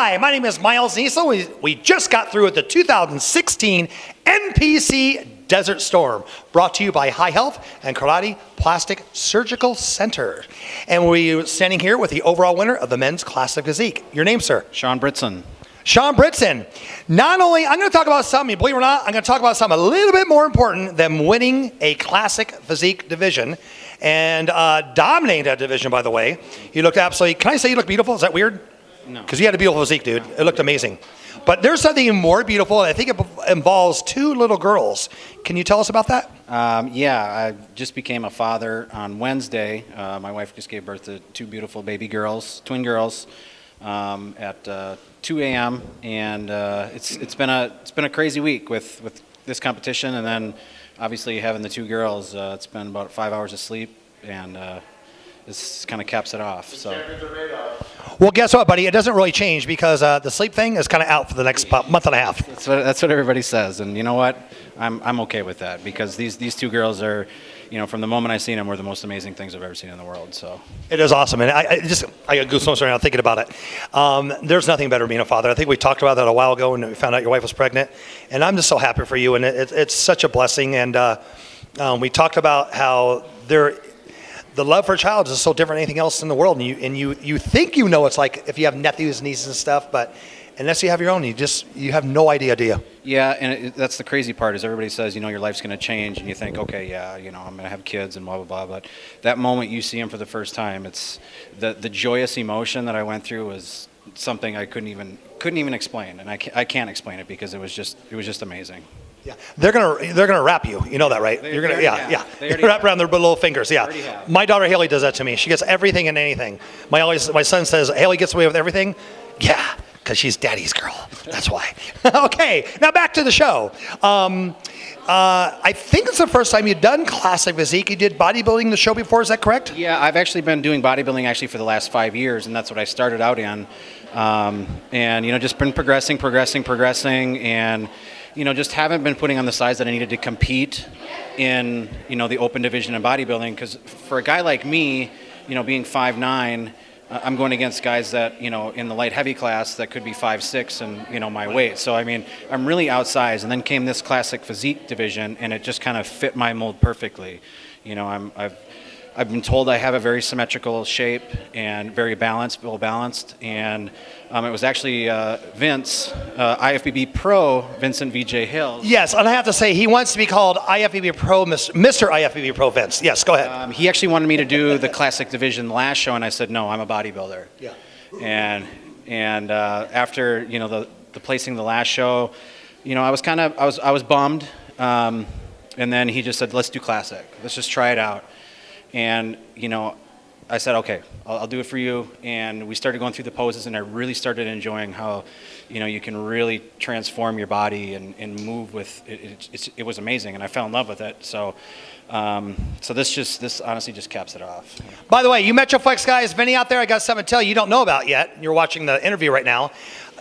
Hi, my name is Miles Niesel. We just got through with the 2016 NPC Desert Storm, brought to you by High Health and Karate Plastic Surgical Center. And we're standing here with the overall winner of the men's classic physique. Your name, sir? Sean Britson. Sean Britson. Not only, I'm going to talk about something, believe it or not, I'm going to talk about something a little bit more important than winning a classic physique division and dominating that division, by the way. You looked absolutely, can I say you look beautiful? Is that weird? No. Because you had a beautiful physique, dude. It looked amazing. But there's something even more beautiful, and I think it involves two little girls. Can you tell us about that? Yeah, I just became a father on Wednesday. My wife just gave birth to two beautiful baby girls, twin girls, at 2 a.m. And it's been a crazy week with this competition, and then obviously having the two girls. It's been about 5 hours of sleep, and this kind of caps it off. So. Well, guess what, buddy? It doesn't really change because the sleep thing is kind of out for the next month and a half. That's what everybody says, and you know what? I'm okay with that because these two girls are, from the moment I seen them, were the most amazing things I've ever seen in the world. So it is awesome, and I got goosebumps right now thinking about it. There's nothing better than being a father. I think we talked about that a while ago when we found out your wife was pregnant, and I'm just so happy for you, and it's such a blessing. And we talked about how the love for a child is so different than anything else in the world, and you think it's like if you have nephews, nieces, and stuff, but unless you have your own, you have no idea, do you? Yeah, and that's the crazy part is everybody says, your life's going to change, and you think, okay, yeah, I'm going to have kids and blah, blah, blah, but that moment you see them for the first time, it's the joyous emotion that I went through was something I couldn't even explain, and I can't explain it because it was just amazing. Yeah, they're gonna wrap you. You know that, right? You're gonna, yeah. They wrap around their little fingers. Yeah. My daughter Haley does that to me. She gets everything and anything. My son says Haley gets away with everything. Yeah, because she's daddy's girl. That's why. Okay, now back to the show. I think it's the first time you've done classic physique. You did bodybuilding the show before. Is that correct? Yeah, I've actually been doing bodybuilding for the last 5 years, and that's what I started out in. And just been progressing, and. Just haven't been putting on the size that I needed to compete in, the open division in bodybuilding. Because for a guy like me, being 5'9", I'm going against guys that, in the light heavy class that could be 5'6", and, my weight. So, I'm really outsized. And then came this classic physique division, and it just kind of fit my mold perfectly. I've been told I have a very symmetrical shape and very well balanced, and it was actually Vince, IFBB Pro, Vincent VJ Hill. Yes, and I have to say, he wants to be called IFBB Pro, Mr. IFBB Pro Vince. Yes, go ahead. He actually wanted me to do the classic division last show, and I said, no, I'm a bodybuilder. Yeah. And after, the placing the last show, I was bummed, and then he just said, let's do classic. Let's just try it out. And, I said, okay, I'll do it for you. And we started going through the poses, and I really started enjoying how, you can really transform your body and move with it. It was amazing, and I fell in love with it. So, this honestly just caps it off. By the way, you Metroflex guys, Vinny out there, I got something to tell you don't know about yet. You're watching the interview right now.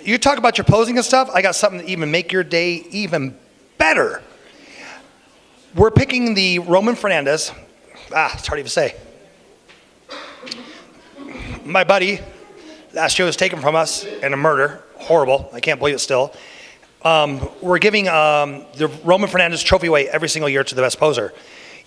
You talk about your posing and stuff. I got something to even make your day even better. We're picking the Roman Fernandez. It's hard to even say. My buddy, last year was taken from us in a murder. Horrible. I can't believe it still. We're giving the Roman Fernandez trophy away every single year to the best poser.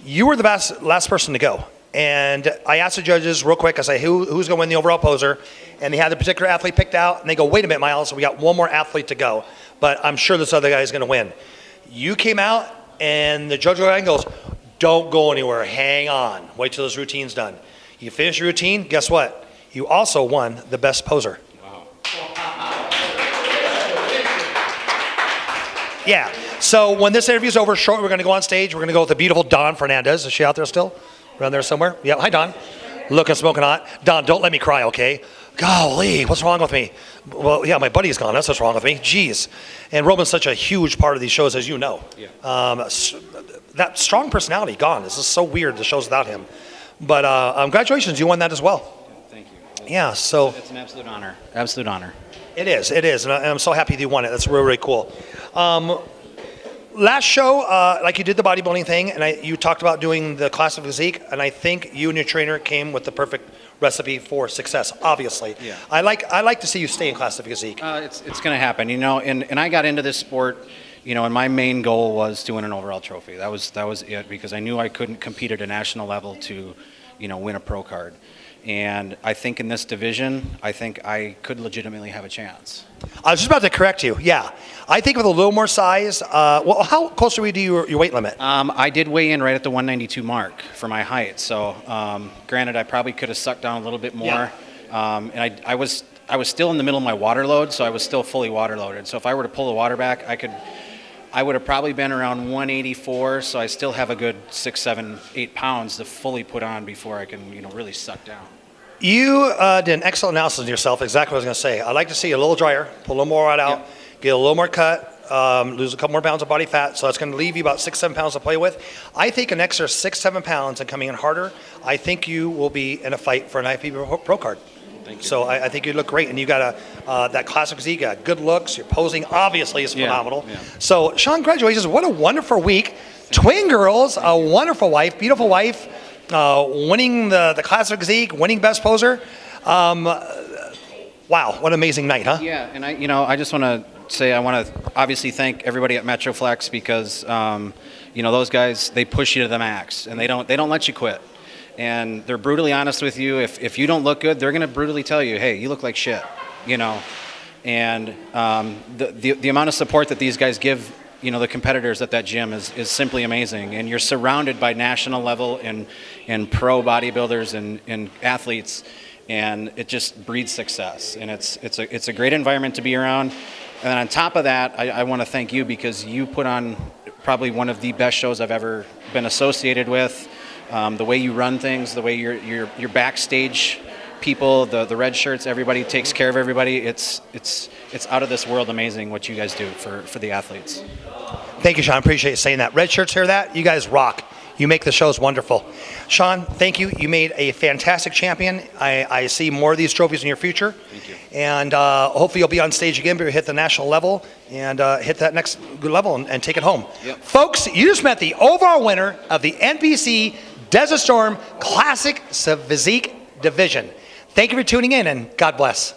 You were the last person to go. And I asked the judges real quick, I say, who's going to win the overall poser? And they had the particular athlete picked out, and they go, wait a minute, Miles, we got one more athlete to go. But I'm sure this other guy is going to win. You came out, and the judge goes, don't go anywhere. Hang on. Wait till this routine's done. You finish your routine, guess what? You also won the best poser. Wow. Yeah. So when this interview's over, shortly we're going to go on stage. We're going to go with the beautiful Dawn Fernandez. Is she out there still? Around there somewhere? Yeah. Hi, Dawn. Looking smoking hot. Dawn, don't let me cry, okay? Golly, what's wrong with me? Well, yeah, my buddy's gone. That's what's wrong with me. Jeez. And Roman's such a huge part of these shows, as you know. Yeah. That strong personality gone. This is so weird, the shows without him. But congratulations, you won that as well. Thank you. Yeah, so. It's an absolute honor. Absolute honor. It is. And I'm so happy that you won it. That's really, really cool. Last show, like you did the bodybuilding thing, and you talked about doing the classic physique, and I think you and your trainer came with the perfect recipe for success, obviously. Yeah. I like to see you stay in classic physique. It's going to happen, and I got into this sport, and my main goal was to win an overall trophy. That was it, because I knew I couldn't compete at a national level to, win a pro card. And I think in this division, I think I could legitimately have a chance. I was just about to correct you. Yeah, I think with a little more size. Well, how close are we to your weight limit? I did weigh in right at the 192 mark for my height. So, granted, I probably could have sucked down a little bit more. Yeah. And I was still in the middle of my water load, so I was still fully water loaded. So if I were to pull the water back, I would have probably been around 184. So I still have a good 6, 7, 8 pounds to fully put on before I can, really suck down. You did an excellent analysis of yourself, exactly what I was going to say. I'd like to see you a little drier, pull a little more out, Yep. get a little more cut, lose a couple more pounds of body fat, so that's going to leave you about 6, 7 pounds to play with. I think an extra 6, 7 pounds and coming in harder, I think you will be in a fight for an IFBB Pro card. Thank you. So I think you look great, and you got that classic physique, you got good looks, your posing obviously is phenomenal. Yeah. So Sean, congratulations, what a wonderful week. Twin girls, a wonderful wife, beautiful wife, winning the classic physique, winning best poser. Wow, what an amazing night, huh? Yeah, and I just want to say I want to obviously thank everybody at Metroflex because those guys, they push you to the max, and they don't let you quit, and they're brutally honest with you. If you don't look good, they're going to brutally tell you, hey, you look like shit, and the amount of support that these guys give the competitors at that gym is simply amazing, and you're surrounded by national level and pro bodybuilders and athletes. And it just breeds success, and it's a great environment to be around. And then on top of that, I want to thank you because you put on probably one of the best shows I've ever been associated with. The way you run things, the way your backstage people, the red shirts, everybody takes care of everybody. It's out of this world amazing what you guys do for the athletes. Thank you, Sean. Appreciate you saying that. Red shirts, hear that? You guys rock. You make the shows wonderful. Sean, thank you. You made a fantastic champion. I see more of these trophies in your future. Thank you. And hopefully you'll be on stage again, but you'll hit the national level and hit that next good level and take it home. Yep. Folks, you just met the overall winner of the NPC Desert Storm Classic Physique Division. Thank you for tuning in, and God bless.